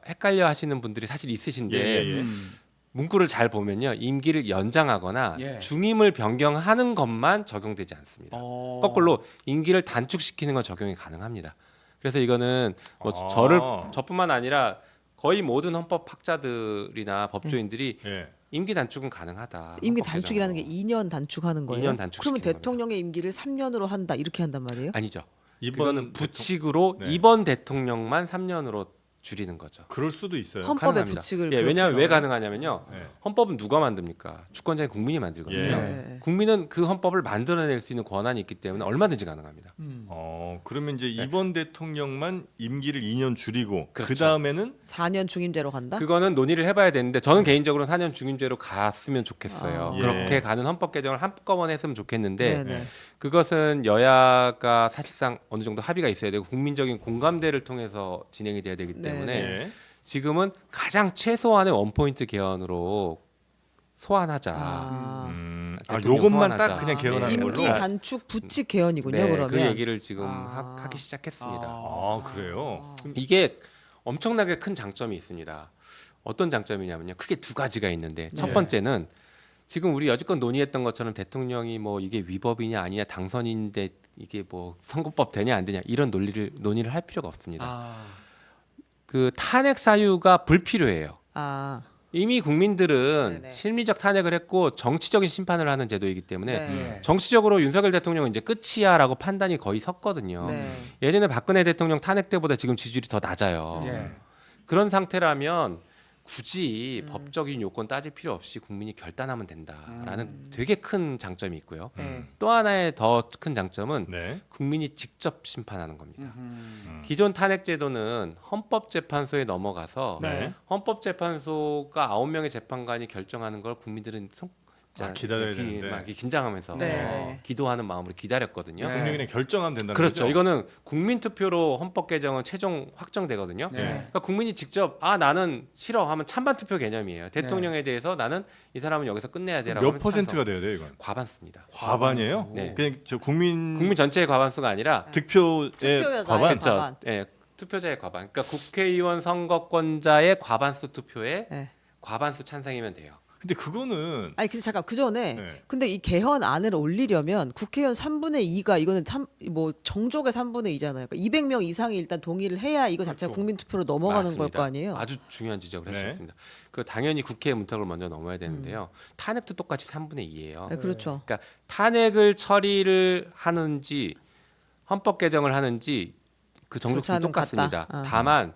헷갈려 하시는 분들이 사실 있으신데 예. 문구를 잘 보면요. 임기를 연장하거나 예. 중임을 변경하는 것만 적용되지 않습니다. 거꾸로 임기를 단축시키는 건 적용이 가능합니다. 그래서 이거는 뭐 저뿐만 아니라 거의 모든 헌법학자들이나 법조인들이 예. 임기 단축은 가능하다. 임기 헌법 단축이라는 게 개정으로. 2년 단축하는 거예요. 2년 단축시키는 그러면 대통령의 임기를 3년으로 한다 이렇게 한단 말이에요? 아니죠. 이번 이거는 부칙으로 네. 이번 대통령만 3년으로 줄이는 거죠. 그럴 수도 있어요. 헌법의 가능합니다. 부칙을 예, 그렇게 왜냐하면 왜 넣어요? 가능하냐면요. 예. 헌법은 누가 만듭니까? 주권자인 국민이 만들거든요. 예. 네. 국민은 그 헌법을 만들어낼 수 있는 권한이 있기 때문에 얼마든지 가능합니다. 그러면 이제 이번 대통령만 임기를 2년 줄이고 그 그렇죠. 다음에는 4년 중임제로 간다? 그거는 논의를 해봐야 되는데 저는 개인적으로는 4년 중임제로 갔으면 좋겠어요. 아. 예. 그렇게 가는 헌법 개정을 한꺼번에 했으면 좋겠는데 네네. 그것은 여야가 사실상 어느 정도 합의가 있어야 되고 국민적인 공감대를 통해서 진행이 돼야 되기 네, 때문에 예. 지금은 가장 최소한의 원포인트 개헌으로 소환하자. 대통령 요것만 소환하자. 딱 그냥 개헌하는 네. 임기 걸로. 단축 부칙 개헌이군요. 네, 그러면 그 얘기를 지금 아. 하기 시작했습니다. 그래요. 이게 엄청나게 큰 장점이 있습니다. 어떤 장점이냐면요. 크게 두 가지가 있는데 첫 네. 번째는 지금 우리 여지껏 논의했던 것처럼 대통령이 뭐 이게 위법이냐 아니냐 당선인데 이게 뭐 선거법 되냐 안 되냐 이런 논의를 할 필요가 없습니다. 그 탄핵 사유가 불필요해요. 아, 이미 국민들은 네네. 실미적 탄핵을 했고 정치적인 심판을 하는 제도이기 때문에 네. 정치적으로 윤석열 대통령은 이제 끝이야라고 판단이 거의 섰거든요. 네. 예전에 박근혜 대통령 탄핵 때보다 지금 지지율이 더 낮아요. 예. 그런 상태라면 굳이 음. 법적인 요건 따질 필요 없이 국민이 결단하면 된다라는 되게 큰 장점이 있고요. 네. 또 하나의 더 큰 장점은 네. 국민이 직접 심판하는 겁니다. 음. 기존 탄핵 제도는 헌법재판소에 넘어가서 네. 헌법재판소가 9명의 재판관이 결정하는 걸 국민들은 기다려야 되는데. 막 긴장하면서 네. 기도하는 마음으로 기다렸거든요. 네. 대통령이 그냥 결정하면 된다는 그렇죠. 거죠. 이거는 국민 투표로 헌법 개정은 최종 확정되거든요. 네. 그러니까 국민이 직접 나는 싫어 하면 찬반 투표 개념이에요. 대통령에 대해서 나는 이 사람은 여기서 끝내야 돼라고 몇 하면 퍼센트가 찬성. 돼야 돼요, 이건? 과반수입니다. 과반이에요? 네. 그냥 저 국민 전체의 과반수가 아니라 득표의 투표자의 과반. 과반. 그렇죠. 예, 투표자의 과반. 그러니까 국회의원 선거권자의 과반수 투표에 네. 과반수 찬성이면 돼요. 근데 그거는 아니 근데 잠깐 그 전에 네. 근데 이 개헌안을 올리려면 국회의원 3분의 2가 이거는 뭐 정족의 3분의 2잖아요. 그러니까 200명 이상이 일단 동의를 해야 이거 자체가 그렇죠. 국민 투표로 넘어가는 걸 맞습니다. 거 아니에요? 아주 중요한 지적을 네. 해주셨습니다. 그 당연히 국회의 문턱을 먼저 넘어야 되는데요. 탄핵도 똑같이 3분의 2예요. 네, 그렇죠. 그러니까 탄핵을 처리를 하는지 헌법 개정을 하는지 그 정족수는 절차는 똑같습니다. 같다. 다만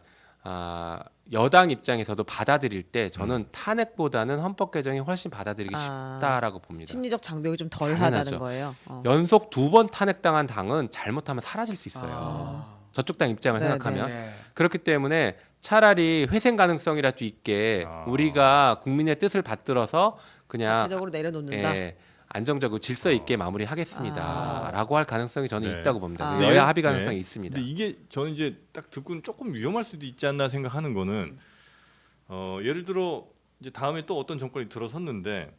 여당 입장에서도 받아들일 때 저는 탄핵보다는 헌법 개정이 훨씬 받아들이기 쉽다라고 봅니다. 심리적 장벽이 좀 덜하다는 당연하죠. 거예요. 연속 2번 탄핵당한 당은 잘못하면 사라질 수 있어요. 저쪽 당 입장을 네, 생각하면 네. 그렇기 때문에 차라리 회생 가능성이라도 있게 우리가 국민의 뜻을 받들어서 그냥 자체적으로 내려놓는다. 예, 안정적으로 질서 있게 마무리하겠습니다라고 할 가능성이 저는 네. 있다고 봅니다. 아. 여야 합의 네. 가능성이 있습니다. 근데 이게 저는 이제 딱 듣고는 조금 위험할 수도 있지 않나 생각하는 거는 예를 들어 이제 다음에 또 어떤 정권이 들어섰는데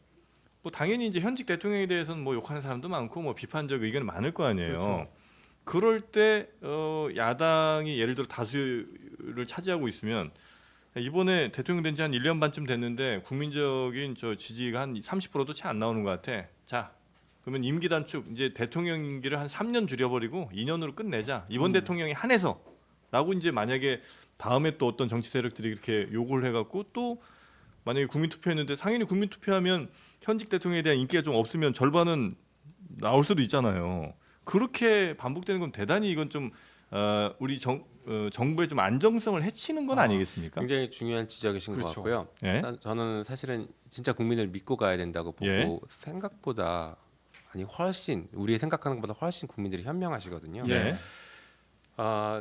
뭐 당연히 이제 현직 대통령에 대해서는 뭐 욕하는 사람도 많고 뭐 비판적 의견이 많을 거 아니에요. 그렇죠. 그럴 때 야당이 예를 들어 다수를 차지하고 있으면 이번에 대통령 된 지 한 1년 반쯤 됐는데 국민적인 저 지지가 한 30%도 채 안 나오는 것 같아. 자, 그러면 임기 단축 이제 대통령 임기를 한 3년 줄여버리고 2년으로 끝내자. 이번 대통령이 한해서라고 이제 만약에 다음에 또 어떤 정치 세력들이 이렇게 요구를 해갖고 또 만약에 국민 투표했는데 당연히 국민 투표하면 현직 대통령에 대한 인기가 좀 없으면 절반은 나올 수도 있잖아요. 그렇게 반복되는 건 대단히 이건 좀 우리 정부의 좀 안정성을 해치는 건 아니겠습니까? 굉장히 중요한 지적이신 것 그렇죠. 같고요. 예. 저는 사실은 진짜 국민을 믿고 가야 된다고 보고 예. 생각보다 훨씬 우리 생각하는 것보다 훨씬 국민들이 현명하시거든요. 예.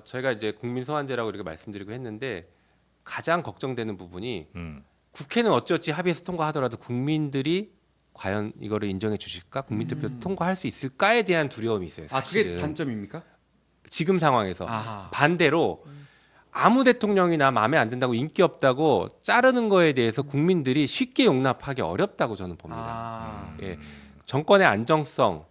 저희가 이제 국민 소환제라고 이렇게 말씀드리고 했는데 가장 걱정되는 부분이 국회는 어찌어찌 합의해서 통과하더라도 국민들이 과연 이거를 인정해 주실까? 국민투표 통과할 수 있을까에 대한 두려움이 있어요. 사실은. 그게 단점입니까? 지금 상황에서 아하. 반대로 아무 대통령이나 마음에 안 든다고 인기 없다고 자르는 거에 대해서 국민들이 쉽게 용납하기 어렵다고 저는 봅니다. 아. 예, 정권의 안정성,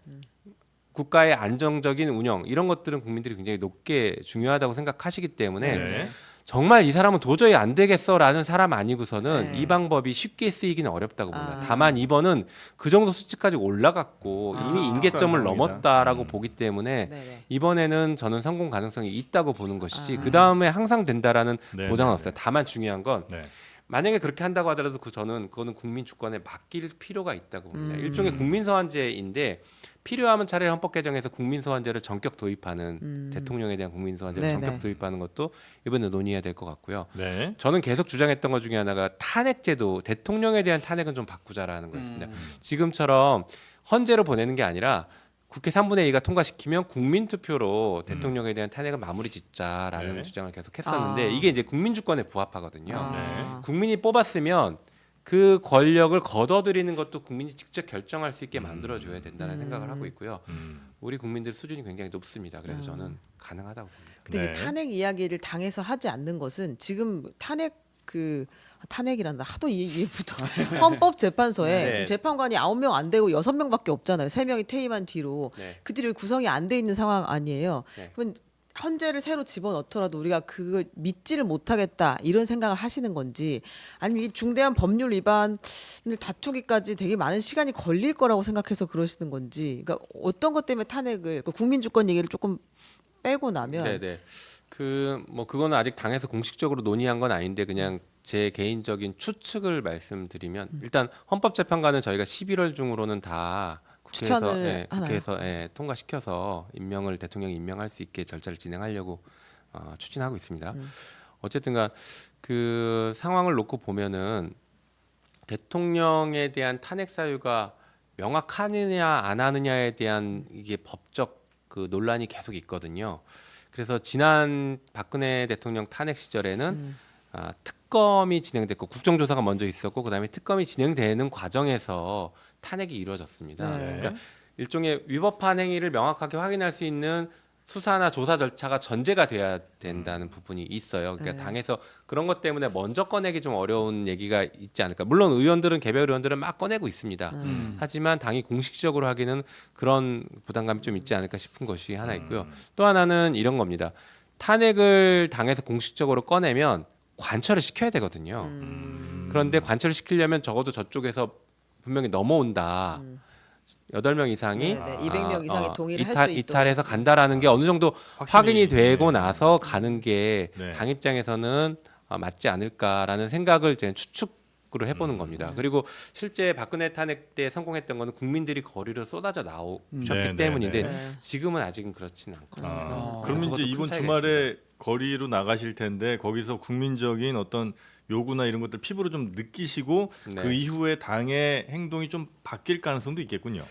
국가의 안정적인 운영 이런 것들은 국민들이 굉장히 높게 중요하다고 생각하시기 때문에 네. 정말 이 사람은 도저히 안 되겠어라는 사람 아니고서는 네. 이 방법이 쉽게 쓰이기는 어렵다고 봅니다. 아. 다만 이번은 그 정도 수치까지 올라갔고 이미 아. 임계점을 상황이다. 넘었다라고 보기 때문에 네네. 이번에는 저는 성공 가능성이 있다고 보는 것이지 아. 그 다음에 항상 된다라는 네, 보장은 네, 없어요. 네. 다만 중요한 건 네. 만약에 그렇게 한다고 하더라도 저는 그거는 국민 주권에 맡길 필요가 있다고 봅니다. 음. 일종의 국민 소환제인데 필요하면 차라리 헌법 개정에서 국민 소환제를 전격 도입하는 대통령에 대한 국민 소환제를 네네. 전격 도입하는 것도 이번에 논의해야 될 것 같고요. 네. 저는 계속 주장했던 것 중에 하나가 탄핵제도, 대통령에 대한 탄핵은 좀 바꾸자라는 거였습니다. 지금처럼 헌재로 보내는 게 아니라 국회 3분의 2가 통과시키면 국민 투표로 대통령에 대한 탄핵을 마무리 짓자라는 네. 주장을 계속 했었는데 아. 이게 이제 국민 주권에 부합하거든요. 아. 국민이 뽑았으면 그 권력을 걷어들이는 것도 국민이 직접 결정할 수 있게 만들어줘야 된다는 생각을 하고 있고요. 우리 국민들 수준이 굉장히 높습니다. 그래서 저는 가능하다고 봅니다. 근데 네. 이 탄핵 이야기를 당에서 하지 않는 것은 지금 탄핵이란다. 하도 이해부터 헌법재판소에 네. 지금 재판관이 9명 안 되고 6명밖에 없잖아요. 3명이 퇴임한 뒤로 네. 그들이 구성이 안 돼 있는 상황 아니에요. 네. 그러면 헌재를 새로 집어넣더라도 우리가 그거 믿지를 못하겠다 이런 생각을 하시는 건지 아니면 이 중대한 법률 위반을 다투기까지 되게 많은 시간이 걸릴 거라고 생각해서 그러시는 건지 그러니까 어떤 것 때문에 탄핵을 그 국민주권 얘기를 조금 빼고 나면 네네. 그거는 아직 당에서 공식적으로 논의한 건 아닌데 그냥 제 개인적인 추측을 말씀드리면 일단 헌법재판관은 저희가 11월 중으로는 다 추천을 하나요? 국회에서 통과시켜서 대통령 임명할 수 있게 절차를 진행하려고 추진하고 있습니다. 어쨌든간 그 상황을 놓고 보면은 대통령에 대한 탄핵 사유가 명확하느냐 안 하느냐에 대한 이게 법적 그 논란이 계속 있거든요. 그래서 지난 박근혜 대통령 탄핵 시절에는 특검이 진행됐고 국정조사가 먼저 있었고 그다음에 특검이 진행되는 과정에서 탄핵이 이루어졌습니다. 네. 그러니까 일종의 위법한 행위를 명확하게 확인할 수 있는 수사나 조사 절차가 전제가 돼야 된다는 부분이 있어요. 그러니까 네. 당에서 그런 것 때문에 먼저 꺼내기 좀 어려운 얘기가 있지 않을까. 물론 개별 의원들은 막 꺼내고 있습니다. 하지만 당이 공식적으로 하기는 그런 부담감이 좀 있지 않을까 싶은 것이 하나 있고요. 또 하나는 이런 겁니다. 탄핵을 당에서 공식적으로 꺼내면 관철을 시켜야 되거든요. 그런데 관철을 시키려면 적어도 저쪽에서 분명히 넘어온다. 8명 이상이 네, 200명 이상이 동의를 할 이탈, 수 있도록. 이탈해서 간다라는 게 어느 정도 확인이 되고 네. 나서 가는 게 네. 당 입장에서는 맞지 않을까라는 생각을 제가 추측으로 해보는 겁니다. 그리고 실제 박근혜 탄핵 때 성공했던 거는 국민들이 거리로 쏟아져 나오셨기 네, 때문인데 네, 네. 지금은 아직은 그렇지는 않거든요. 그러면 그것도 이제 큰 이번 차이가 주말에 거리로 나가실 텐데 거기서 국민적인 어떤 요구나 이런 것들 피부로 좀 느끼시고 네. 그 이후에 당의 행동이 좀 바뀔 가능성도 있겠군요.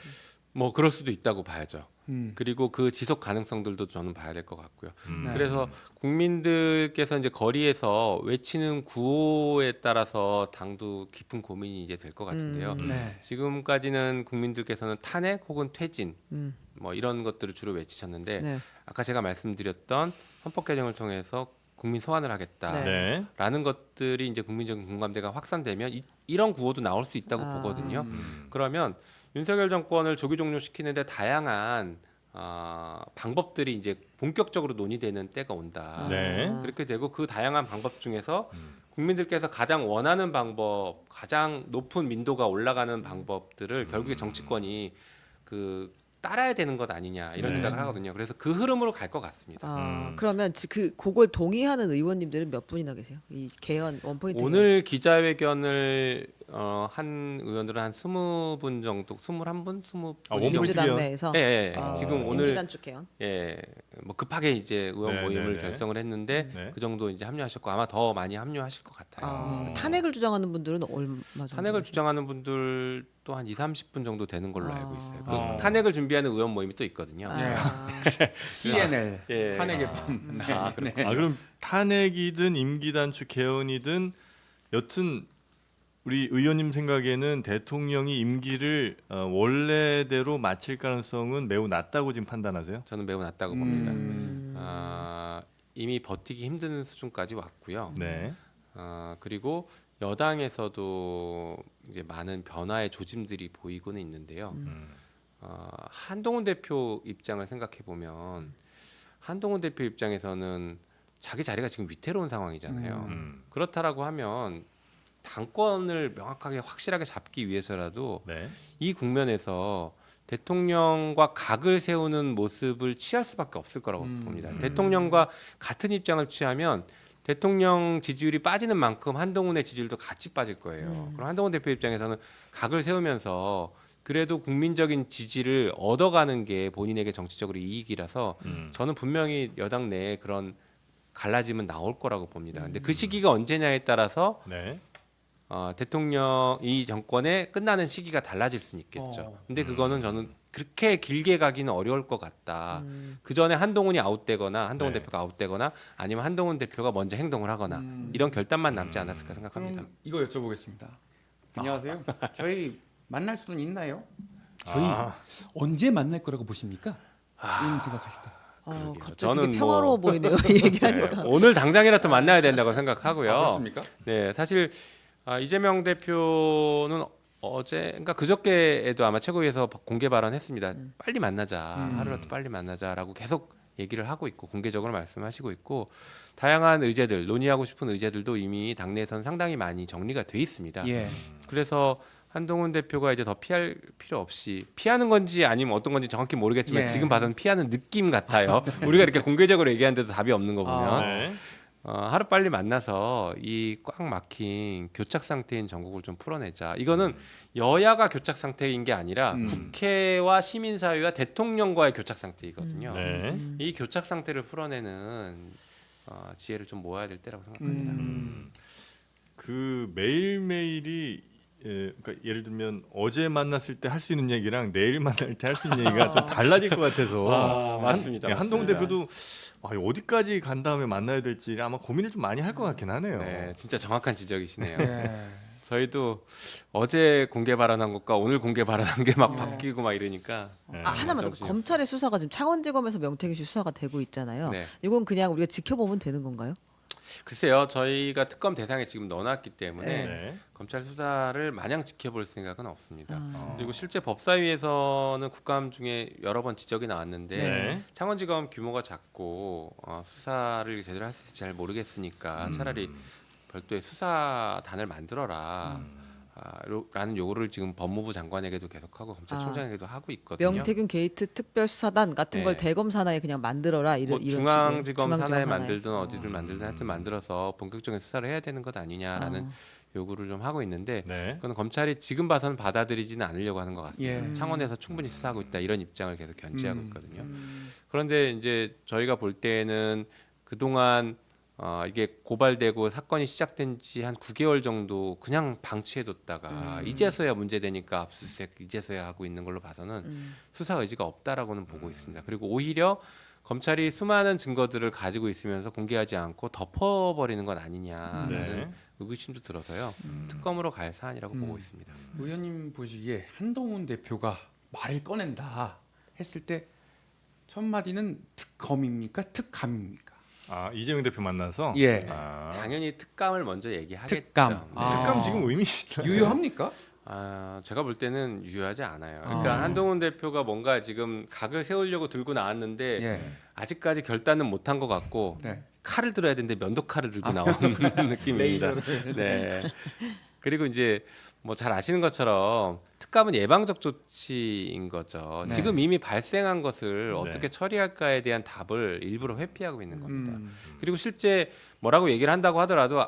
뭐 그럴 수도 있다고 봐야죠. 음. 그리고 그 지속 가능성들도 저는 봐야 될 것 같고요. 음. 그래서 국민들께서 이제 거리에서 외치는 구호에 따라서 당도 깊은 고민이 이제 될 것 같은데요. 네. 지금까지는 국민들께서는 탄핵 혹은 퇴진 음. 뭐 이런 것들을 주로 외치셨는데 네. 아까 제가 말씀드렸던 헌법 개정을 통해서 국민 소환을 하겠다라는 네. 것들이 이제 국민적인 공감대가 확산되면 이런 구호도 나올 수 있다고 아. 보거든요. 그러면 윤석열 정권을 조기 종료시키는데 다양한 방법들이 이제 본격적으로 논의되는 때가 온다. 네. 그렇게 되고 그 다양한 방법 중에서 국민들께서 가장 원하는 방법, 가장 높은 민도가 올라가는 방법들을 결국에 정치권이 따라야 되는 것 아니냐 이런 네. 생각을 하거든요. 그래서 그 흐름으로 갈 것 같습니다. 그러면 그걸 동의하는 의원님들은 몇 분이나 계세요? 이 개헌 원포인트 오늘 기자회견을 한 의원들은 한 20분 정도, 21분, 20분 원포인트 민주당 개헌? 내에서 예. 아, 지금 오늘 임기단축 개헌. 뭐 급하게 이제 의원 네, 모임을 네, 네. 결성을 했는데 네. 그 정도 이제 합류하셨고 아마 더 많이 합류하실 것 같아요. 탄핵을 주장하는 분들은 얼마 정도? 탄핵을 주장하는 분들 또 한 2-30분 정도 되는 걸로 아. 알고 있어요. 아. 그 탄핵을 준비하는 의원 모임이 또 있거든요. TNL 예. 탄핵의 품. 네. 그럼 탄핵이든 임기단축 개헌이든 여튼 우리 의원님 생각에는 대통령이 임기를 원래대로 마칠 가능성은 매우 낮다고 지금 판단하세요? 저는 매우 낮다고 봅니다. 이미 버티기 힘든 수준까지 왔고요. 네. 그리고 여당에서도 이제 많은 변화의 조짐들이 보이고는 있는데요. 한동훈 대표 입장을 생각해 보면 한동훈 대표 입장에서는 자기 자리가 지금 위태로운 상황이잖아요. 그렇다라고 하면 당권을 명확하게 확실하게 잡기 위해서라도 네. 이 국면에서 대통령과 각을 세우는 모습을 취할 수밖에 없을 거라고 봅니다. 대통령과 같은 입장을 취하면 대통령 지지율이 빠지는 만큼 한동훈의 지지율도 같이 빠질 거예요. 그럼 한동훈 대표 입장에서는 각을 세우면서 그래도 국민적인 지지를 얻어가는 게 본인에게 정치적으로 이익이라서 저는 분명히 여당 내에 그런 갈라짐은 나올 거라고 봅니다. 근데 그 시기가 언제냐에 따라서 네. 대통령 이 정권의 끝나는 시기가 달라질 수는 있겠죠. 근데 그거는 저는 그렇게 길게 가기는 어려울 것 같다. 그 전에 한동훈이 아웃되거나 한동훈 네. 대표가 아웃되거나 아니면 한동훈 대표가 먼저 행동을 하거나 이런 결단만 남지 않았을까 생각합니다. 그럼 이거 여쭤보겠습니다. 안녕하세요. 저희 만날 수는 있나요? 저희 언제 만날 거라고 보십니까? 이런 생각하실 때. 그러게요. 갑자기 저는 되게 평화로워 뭐- 보이네요. 네, 얘기하니까. 오늘 당장이라도 만나야 된다고 생각하고요. 그렇습니까? 네, 사실 이재명 대표는 어제, 그러니까 그저께에도 아마 최고위에서 공개 발언했습니다. 빨리 만나자, 하루라도 빨리 만나자라고 계속 얘기를 하고 있고 공개적으로 말씀하시고 있고 다양한 의제들, 논의하고 싶은 의제들도 이미 당내에서는 상당히 많이 정리가 돼 있습니다. 예. 그래서 한동훈 대표가 이제 더 피할 필요 없이 피하는 건지 아니면 어떤 건지 정확히 모르겠지만 예. 지금 봐서는 피하는 느낌 같아요. 우리가 이렇게 공개적으로 얘기하는데도 답이 없는 거 보면 네. 하루 빨리 만나서 이 꽉 막힌 교착 상태인 전국을 좀 풀어내자. 이거는 여야가 교착 상태인 게 아니라 국회와 시민사회와 대통령과의 교착 상태이거든요. 네. 이 교착 상태를 풀어내는 지혜를 좀 모아야 될 때라고 생각합니다. 그 매일매일이 그러니까 예를 들면 어제 만났을 때 할 수 있는 얘기랑 내일 만날 때 할 수 있는 얘기가 좀 달라질 것 같아서 맞습니다. 한동훈 맞습니다. 대표도 어디까지 간 다음에 만나야 될지 아마 고민을 좀 많이 할 것 같긴 하네요. 네, 진짜 정확한 지적이시네요. 예. 저희도 어제 공개 발언한 것과 오늘 공개 발언한 게 막 바뀌고 막 이러니까 네. 하나만 더. 정신이 검찰의 수사가 지금 창원지검에서 명태균 씨 수사가 되고 있잖아요. 네. 이건 그냥 우리가 지켜보면 되는 건가요? 글쎄요, 저희가 특검 대상에 지금 넣어놨기 때문에 네. 검찰 수사를 마냥 지켜볼 생각은 없습니다. 아. 그리고 실제 법사위에서는 국감 중에 여러 번 지적이 나왔는데 네. 창원지검 규모가 작고 수사를 제대로 할 수 있을지 잘 모르겠으니까 차라리 별도의 수사단을 만들어라. 라는 요구를 지금 법무부 장관에게도 계속하고 검찰총장에게도 하고 있거든요. 명태균 게이트 특별수사단 같은 네. 걸 대검 산하에 그냥 만들어라 뭐 이런 중앙지검 식의. 산하에 만들든 어디를 만들든 하여튼 만들어서 본격적인 수사를 해야 되는 것 아니냐라는 요구를 좀 하고 있는데 네. 그건 검찰이 지금 봐서는 받아들이지는 않으려고 하는 것 같습니다. 예. 창원에서 충분히 수사하고 있다 이런 입장을 계속 견지하고 있거든요. 그런데 이제 저희가 볼 때는 그동안 이게 고발되고 사건이 시작된 지 한 9개월 정도 그냥 방치해뒀다가 이제서야 문제되니까 압수수색 이제서야 하고 있는 걸로 봐서는 수사 의지가 없다라고는 보고 있습니다. 그리고 오히려 검찰이 수많은 증거들을 가지고 있으면서 공개하지 않고 덮어버리는 것 아니냐라는 네. 의구심도 들어서요. 특검으로 갈 사안이라고 보고 있습니다. 의원님 보시기에 한동훈 대표가 말을 꺼낸다 했을 때 첫 마디는 특검입니까? 특감입니까? 이재명 대표 만나서 예. 당연히 특감을 먼저 얘기하겠죠. 특감. 네. 특감 지금 의미 있다. 유효합니까? 제가 볼 때는 유효하지 않아요. 그러니까 한동훈 대표가 뭔가 지금 각을 세우려고 들고 나왔는데 예. 아직까지 결단은 못한 것 같고 네. 칼을 들어야 되는데 면도칼을 들고 나오는 느낌입니다. 네. 그리고 이제 뭐 잘 아시는 것처럼 특감은 예방적 조치인 거죠. 네. 지금 이미 발생한 것을 네. 어떻게 처리할까에 대한 답을 일부러 회피하고 있는 겁니다. 그리고 실제 뭐라고 얘기를 한다고 하더라도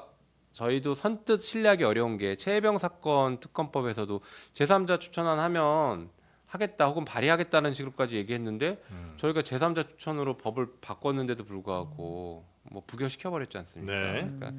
저희도 선뜻 신뢰하기 어려운 게 최혜병 사건 특검법에서도 제3자 추천안 하면 하겠다 혹은 발의하겠다는 식으로까지 얘기했는데 저희가 제3자 추천으로 법을 바꿨는데도 불구하고 뭐 부결시켜 버렸지 않습니까? 네. 그러니까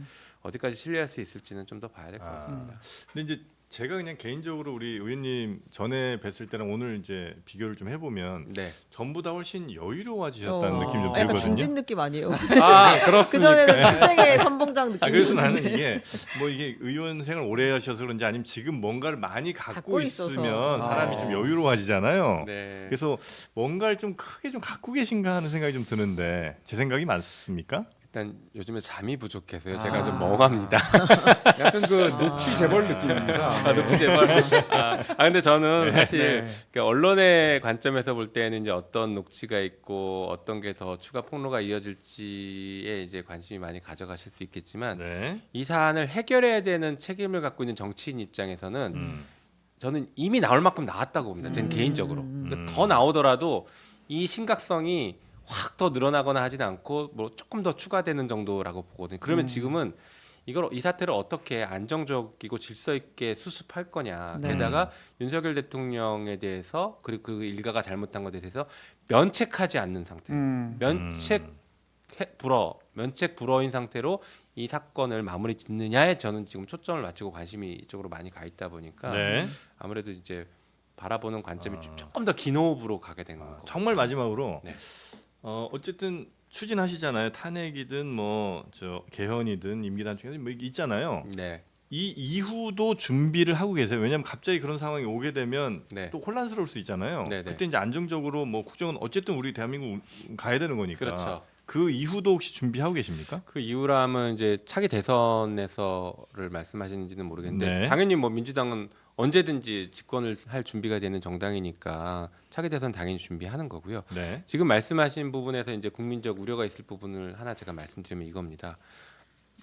어디까지 신뢰할 수 있을지는 좀 더 봐야 될 것 같습니다. 근데 이제 제가 그냥 개인적으로 우리 의원님 전에 뵀을 때랑 오늘 이제 비교를 좀 해보면 네. 전부 다 훨씬 여유로워지셨다는 느낌이 좀 약간 들거든요. 중진 느낌 아니에요? 그렇습니까? 그 전에는 투쟁의 선봉장 느낌. 그래서 나는 이게 뭐 이게 의원 생활 오래 하셔서 그런지 아니면 지금 뭔가를 많이 갖고 갖고 있어서. 있으면 사람이 좀 여유로워지잖아요. 네. 그래서 뭔가를 좀 크게 좀 갖고 계신가 하는 생각이 좀 드는데 제 생각이 맞습니까? 일단 요즘에 잠이 부족해서요. 아. 제가 좀 멍합니다. 약간 그 녹취 재벌 느낌입니다. 녹취 재벌. 근데 저는 사실 네. 그 언론의 관점에서 볼 때는 이제 어떤 녹취가 있고 어떤 게 더 추가 폭로가 이어질지에 이제 관심이 많이 가져가실 수 있겠지만 네. 이 사안을 해결해야 되는 책임을 갖고 있는 정치인 입장에서는 저는 이미 나올 만큼 나왔다고 봅니다. 저는 개인적으로. 그러니까 더 나오더라도 이 심각성이 확 더 늘어나거나 하지는 않고 뭐 조금 더 추가되는 정도라고 보거든요. 그러면 지금은 이 사태를 어떻게 안정적이고 질서 있게 수습할 거냐. 네. 게다가 윤석열 대통령에 대해서 그리고 그 일가가 잘못한 것에 대해서 면책하지 않는 상태. 면책 불허인 상태로 이 사건을 마무리 짓느냐에 저는 지금 초점을 맞추고 관심이 이쪽으로 많이 가 있다 보니까 네. 아무래도 이제 바라보는 관점이 조금 더 긴 호흡으로 가게 된 거고. 정말 마지막으로 네. 어쨌든 추진하시잖아요. 탄핵이든 뭐 저 개헌이든 임기단 중에 뭐 있잖아요. 네. 이 이후도 준비를 하고 계세요. 왜냐하면 갑자기 그런 상황이 오게 되면 네. 또 혼란스러울 수 있잖아요. 네네. 그때 이제 안정적으로 뭐 국정은 어쨌든 우리 대한민국 가야 되는 거니까. 그렇죠. 그 이후도 혹시 준비하고 계십니까? 그 이유라면 이제 차기 대선에서를 말씀하시는지는 모르겠는데 네. 당연히 뭐 민주당은 언제든지 집권을 할 준비가 되는 정당이니까 차기 대선 당연히 준비하는 거고요. 네. 지금 말씀하신 부분에서 이제 국민적 우려가 있을 부분을 하나 제가 말씀드리면 이겁니다.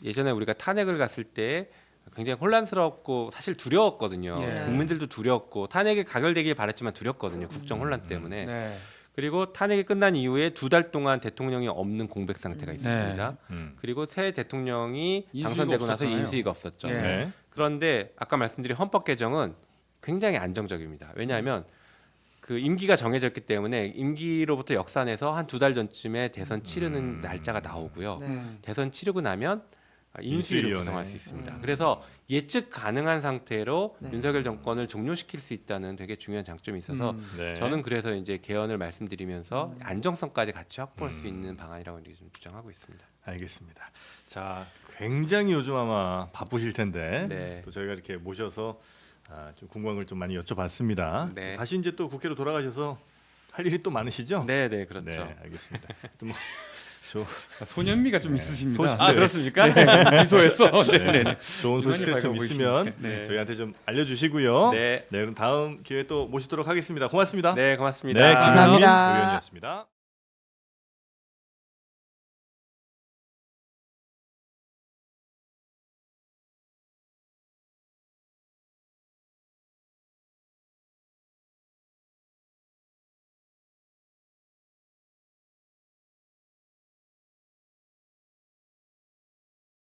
예전에 우리가 탄핵을 갔을 때 굉장히 혼란스럽고 사실 두려웠거든요. 예. 국민들도 두려웠고 탄핵이 가결되길 바랐지만 두렵거든요. 국정 혼란 때문에. 네. 그리고 탄핵이 끝난 이후에 2달 동안 대통령이 없는 공백 상태가 있었습니다. 그리고 새 대통령이 인수위가 당선되고 나서 없었잖아요. 인수위가 없었죠. 예. 네. 그런데 아까 말씀드린 헌법 개정은 굉장히 안정적입니다. 왜냐하면 그 임기가 정해졌기 때문에 임기로부터 역산해서 한 2달 전쯤에 대선 치르는 날짜가 나오고요. 네. 대선 치르고 나면 인수위를 인수위원회. 구성할 수 있습니다. 그래서 예측 가능한 상태로 네. 윤석열 정권을 종료시킬 수 있다는 되게 중요한 장점이 있어서 네. 저는 그래서 이제 개헌을 말씀드리면서 안정성까지 같이 확보할 수 있는 방안이라고 이렇게 좀 주장하고 있습니다. 알겠습니다. 자, 굉장히 요즘 아마 바쁘실 텐데 네. 또 저희가 이렇게 모셔서 좀 궁금한 걸 좀 많이 여쭤봤습니다. 네. 다시 이제 또 국회로 돌아가셔서 할 일이 또 많으시죠? 네, 네, 그렇죠. 네, 알겠습니다. 또 뭐, 소년미가 좀 있으십니다. 소신- 아, 그렇습니까? 미소에서. 네. 좋은 소식들 많이 좀 밝아 있으면 보이시는데. 네. 저희한테 좀 알려주시고요. 네. 그럼 다음 기회에 또 모시도록 하겠습니다. 고맙습니다. 네, 고맙습니다. 네, 김현희 감사합니다. 의원이었습니다.